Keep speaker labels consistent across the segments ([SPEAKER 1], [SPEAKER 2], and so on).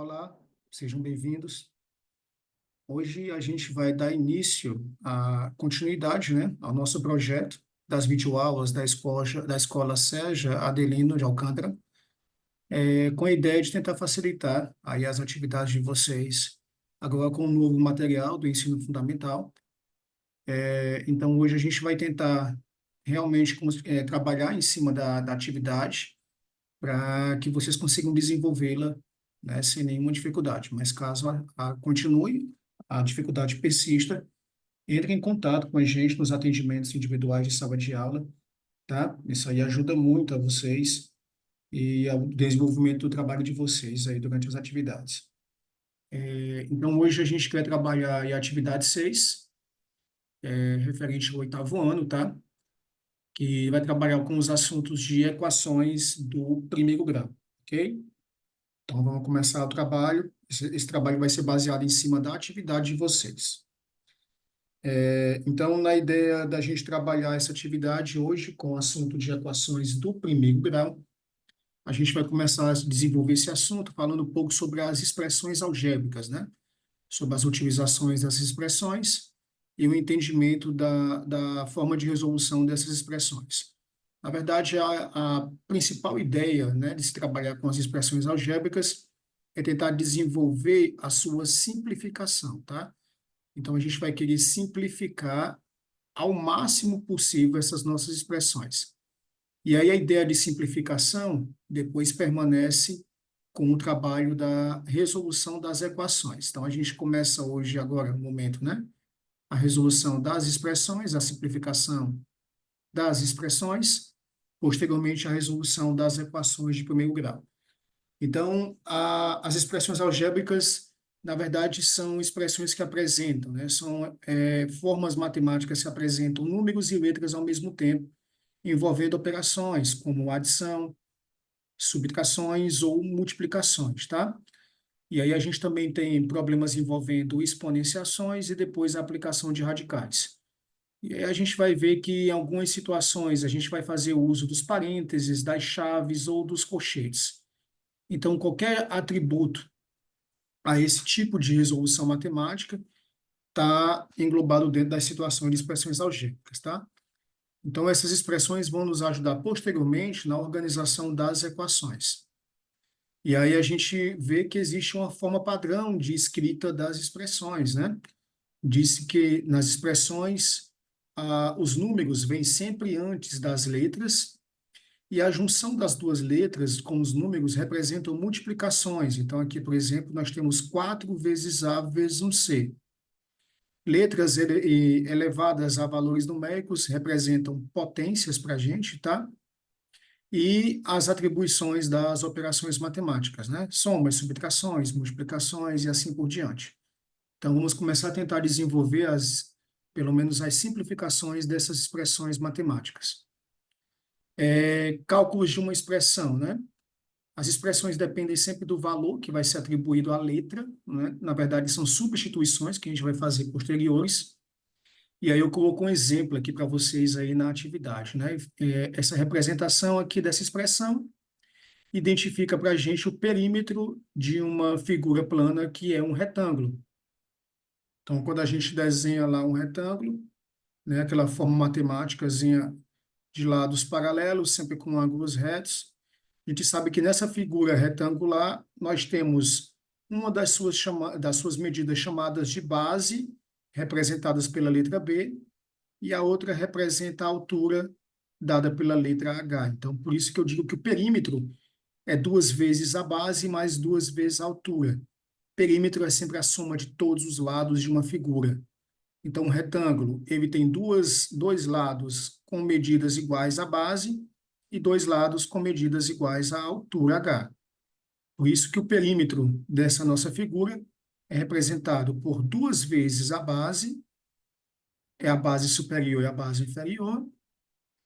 [SPEAKER 1] Olá, sejam bem-vindos. Hoje a gente vai dar início à continuidade, né, ao nosso projeto das videoaulas da escola Seja Adelino de Alcântara, com a ideia de tentar facilitar aí as atividades de vocês, agora com o novo material do ensino fundamental. Então, hoje a gente vai tentar realmente trabalhar em cima da atividade para que vocês consigam desenvolvê-la, né, sem nenhuma dificuldade. Mas caso continue, a dificuldade persista, entre em contato com a gente nos atendimentos individuais de sala de aula, tá? Isso aí ajuda muito a vocês e ao desenvolvimento do trabalho de vocês aí durante as atividades. Então, hoje a gente quer trabalhar a atividade 6, referente ao oitavo ano, tá? Que vai trabalhar com os assuntos de equações do primeiro grau, ok? Então, vamos começar o trabalho. Esse trabalho vai ser baseado em cima da atividade de vocês. Então, na ideia da gente trabalhar essa atividade hoje com o assunto de equações do primeiro grau, a gente vai começar a desenvolver esse assunto falando um pouco sobre as expressões algébricas, né? Sobre as utilizações dessas expressões e o entendimento da forma de resolução dessas expressões. Na verdade, a principal ideia, né, de se trabalhar com as expressões algébricas é tentar desenvolver a sua simplificação, tá? Então, a gente vai querer simplificar ao máximo possível essas nossas expressões. E aí a ideia de simplificação depois permanece com o trabalho da resolução das equações. Então, a gente começa hoje, agora, no momento, né? A resolução das expressões, a simplificação das expressões, posteriormente a resolução das equações de primeiro grau. Então, as expressões algébricas, na verdade, são expressões que apresentam, né? São formas matemáticas que apresentam números e letras ao mesmo tempo, envolvendo operações como adição, subtrações ou multiplicações, tá? E aí a gente também tem problemas envolvendo exponenciações e depois a aplicação de radicais. E aí a gente vai ver que em algumas situações a gente vai fazer uso dos parênteses, das chaves ou dos colchetes. Então, qualquer atributo a esse tipo de resolução matemática está englobado dentro das situações de expressões algébricas, tá? Então, essas expressões vão nos ajudar posteriormente na organização das equações. E aí a gente vê que existe uma forma padrão de escrita das expressões, né? Disse que nas expressões, os números vêm sempre antes das letras, e a junção das duas letras com os números representam multiplicações. Então, aqui, por exemplo, nós temos 4 vezes A vezes um C. Letras elevadas a valores numéricos representam potências para a gente, tá? E as atribuições das operações matemáticas, né? Somas, subtrações, multiplicações e assim por diante. Então, vamos começar a tentar desenvolver pelo menos as simplificações dessas expressões matemáticas. Cálculos de uma expressão, né? As expressões dependem sempre do valor que vai ser atribuído à letra, né? Na verdade, são substituições que a gente vai fazer posteriores. E aí eu coloco um exemplo aqui para vocês aí na atividade, né? Essa representação aqui dessa expressão identifica para a gente o perímetro de uma figura plana que é um retângulo. Então, quando a gente desenha lá um retângulo, né, aquela forma matemáticazinha de lados paralelos, sempre com ângulos retos, a gente sabe que nessa figura retangular nós temos uma das suas medidas chamadas de base, representadas pela letra B, e a outra representa a altura dada pela letra H. Então, por isso que eu digo que o perímetro é 2 vezes a base mais 2 vezes a altura. Perímetro é sempre a soma de todos os lados de uma figura. Então, um retângulo, ele tem dois lados com medidas iguais à base e 2 lados com medidas iguais à altura H. Por isso que o perímetro dessa nossa figura é representado por 2 vezes a base, é a base superior e a base inferior,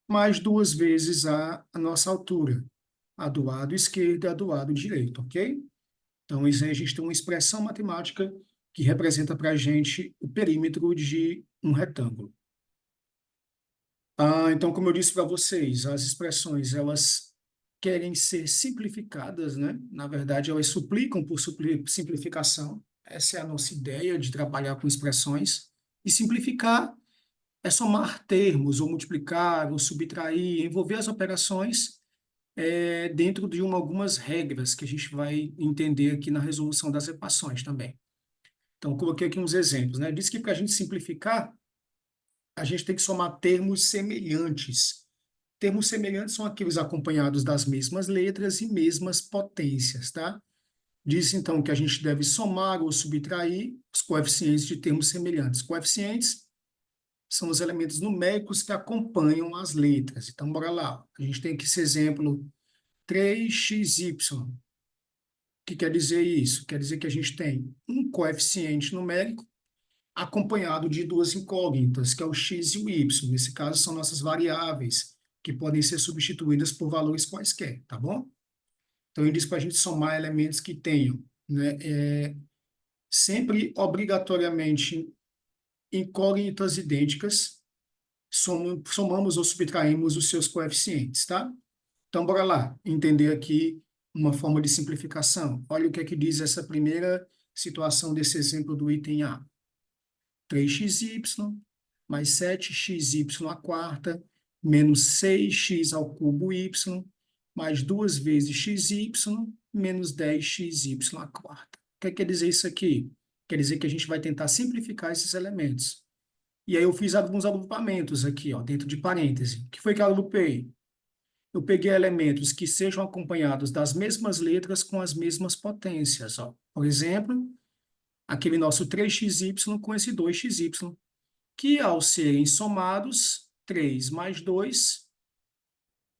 [SPEAKER 1] mais 2 vezes a nossa altura, a do lado esquerdo e a do lado direito, ok? Então, isso aí a gente tem uma expressão matemática que representa para a gente o perímetro de um retângulo. Então, como eu disse para vocês, as expressões, elas querem ser simplificadas, né? Na verdade, elas suplicam por simplificação. Essa é a nossa ideia de trabalhar com expressões. E simplificar é somar termos, ou multiplicar, ou subtrair, envolver as operações dentro de algumas regras que a gente vai entender aqui na resolução das equações também. Então, eu coloquei aqui uns exemplos, né? Diz que para a gente simplificar, a gente tem que somar termos semelhantes. Termos semelhantes são aqueles acompanhados das mesmas letras e mesmas potências, tá? Diz, então, que a gente deve somar ou subtrair os coeficientes de termos semelhantes. Coeficientes são os elementos numéricos que acompanham as letras. Então, bora lá. A gente tem aqui esse exemplo 3xy. O que quer dizer isso? Quer dizer que a gente tem um coeficiente numérico acompanhado de duas incógnitas, que é o x e o y. Nesse caso, são nossas variáveis, que podem ser substituídas por valores quaisquer, tá bom? Então, ele diz para a gente somar elementos que tenham, né, sempre obrigatoriamente incógnitas idênticas, somamos ou subtraímos os seus coeficientes, tá? Então, bora lá, entender aqui uma forma de simplificação. Olha o que é que diz essa primeira situação desse exemplo do item A. 3xy mais 7xy à quarta, menos 6x ao cubo y, mais 2 vezes xy, menos 10xy à quarta. O que quer dizer isso aqui? Quer dizer que a gente vai tentar simplificar esses elementos. E aí eu fiz alguns agrupamentos aqui, ó, dentro de parênteses. O que foi que eu agrupei? Eu peguei elementos que sejam acompanhados das mesmas letras com as mesmas potências, ó. Por exemplo, aquele nosso 3xy com esse 2xy, que ao serem somados, 3 mais 2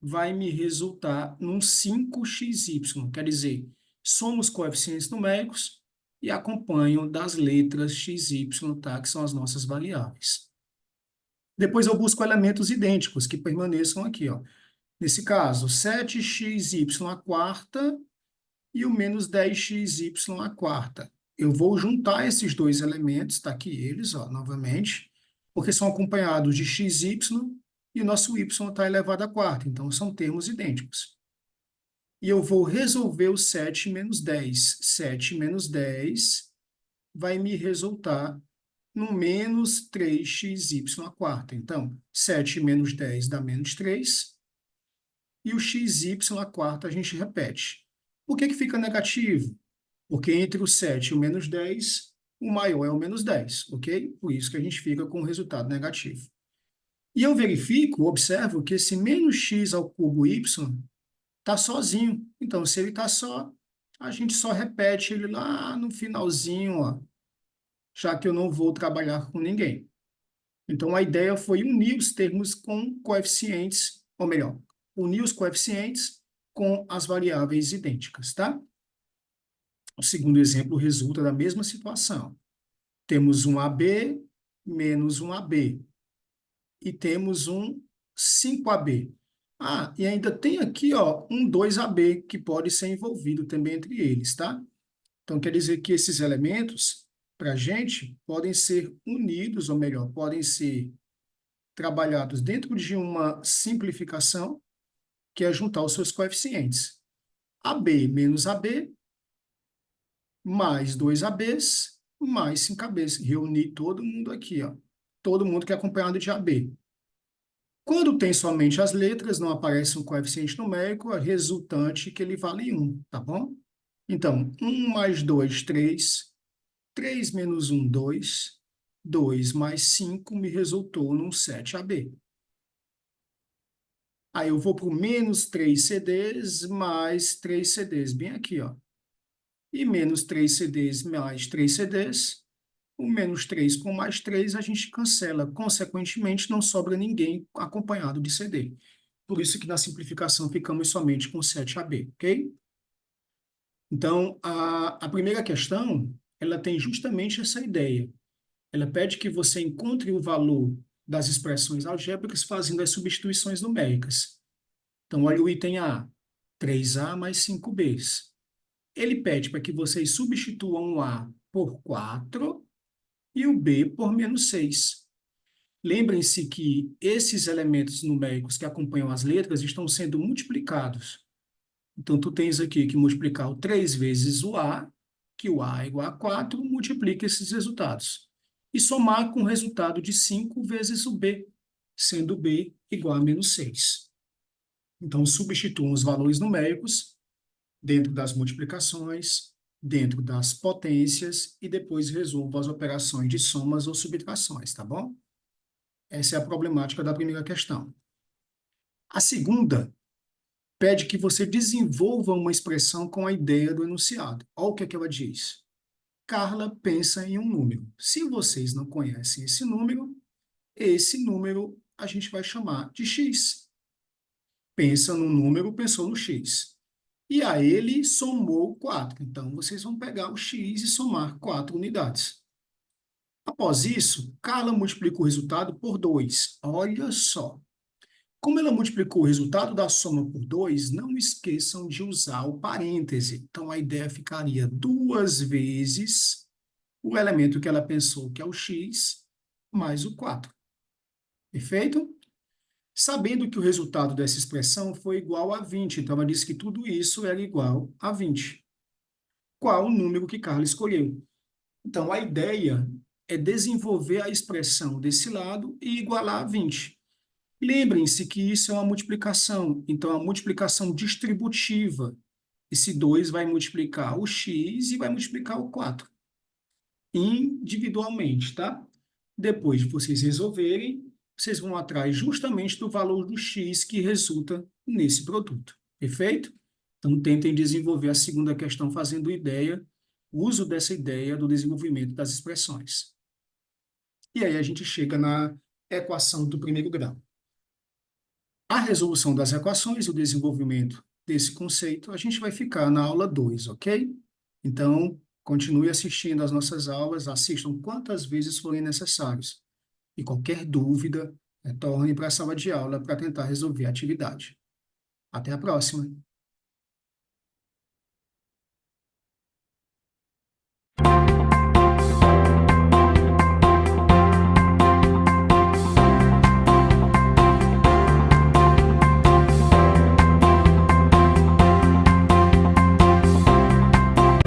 [SPEAKER 1] vai me resultar num 5xy. Quer dizer, somos coeficientes numéricos e acompanham das letras xy, tá? Que são as nossas variáveis. Depois eu busco elementos idênticos que permaneçam aqui, ó. Nesse caso, 7xy à quarta e o menos 10xy à quarta. Eu vou juntar esses dois elementos, está aqui eles, ó, novamente, porque são acompanhados de xy e o nosso y está elevado à quarta, então são termos idênticos. E eu vou resolver o 7 menos 10. 7 menos 10 vai me resultar no menos 3xy à quarta. Então, 7 menos 10 dá menos 3, e o xy à quarta a gente repete. Por que fica negativo? Porque entre o 7 e o menos 10, o maior é o menos 10, ok? Por isso que a gente fica com o resultado negativo. E eu verifico, observo que esse menos x ao cubo y está sozinho. Então, se ele está só, a gente só repete ele lá no finalzinho, ó, já que eu não vou trabalhar com ninguém. Então, a ideia foi unir os termos com coeficientes, ou melhor, unir os coeficientes com as variáveis idênticas, tá? O segundo exemplo resulta da mesma situação. Temos um AB menos um AB. E temos um 5AB. Ah, e ainda tem aqui, ó, um 2AB, que pode ser envolvido também entre eles, tá? Então, quer dizer que esses elementos, para a gente, podem ser unidos, ou melhor, podem ser trabalhados dentro de uma simplificação, que é juntar os seus coeficientes. AB menos AB mais 2ABs, mais 5ABs. Reunir todo mundo aqui, ó. Todo mundo que é acompanhado de AB. Quando tem somente as letras, não aparece um coeficiente numérico, a resultante que ele vale 1, tá bom? Então, 1 mais 2, 3. 3 menos 1, 2. 2 mais 5 me resultou num 7AB. Aí eu vou para o menos 3 CDs mais 3 CDs, bem aqui, ó. E menos 3 CDs mais 3 CDs, o menos 3 com mais 3 a gente cancela. Consequentemente, não sobra ninguém acompanhado de CD. Por isso que na simplificação ficamos somente com 7AB, ok? Então, a primeira questão, ela tem justamente essa ideia. Ela pede que você encontre o valor das expressões algébricas fazendo as substituições numéricas. Então, olha o item A, 3A mais 5Bs. Ele pede para que vocês substituam o A por 4 e o B por menos 6. Lembrem-se que esses elementos numéricos que acompanham as letras estão sendo multiplicados. Então, tu tens aqui que multiplicar o 3 vezes o A, que o A é igual a 4, multiplica esses resultados. E somar com o resultado de 5 vezes o B, sendo o B igual a menos 6. Então, substituam os valores numéricos dentro das multiplicações, dentro das potências e depois resolva as operações de somas ou subtrações, tá bom? Essa é a problemática da primeira questão. A segunda pede que você desenvolva uma expressão com a ideia do enunciado. Olha o que é que ela diz. Carla pensa em um número. Se vocês não conhecem esse número a gente vai chamar de x. Pensa no número, pensou no x. E a ele somou 4. Então, vocês vão pegar o x e somar 4 unidades. Após isso, Carla multiplica o resultado por 2. Olha só. Como ela multiplicou o resultado da soma por 2, não esqueçam de usar o parêntese. Então, a ideia ficaria 2 vezes o elemento que ela pensou, que é o x, mais o 4. Perfeito? Sabendo que o resultado dessa expressão foi igual a 20, então ela disse que tudo isso era igual a 20. Qual o número que Carla escolheu? Então, a ideia é desenvolver a expressão desse lado e igualar a 20. Lembrem-se que isso é uma multiplicação, então é uma multiplicação distributiva. Esse 2 vai multiplicar o x e vai multiplicar o 4 individualmente, tá? Depois de vocês resolverem, vocês vão atrás justamente do valor do x que resulta nesse produto. Perfeito? Então, tentem desenvolver a segunda questão fazendo ideia, uso dessa ideia do desenvolvimento das expressões. E aí a gente chega na equação do primeiro grau. A resolução das equações, o desenvolvimento desse conceito, a gente vai ficar na aula 2, ok? Então, continue assistindo às nossas aulas, assistam quantas vezes forem necessários. E qualquer dúvida, retorne para a sala de aula para tentar resolver a atividade. Até a próxima!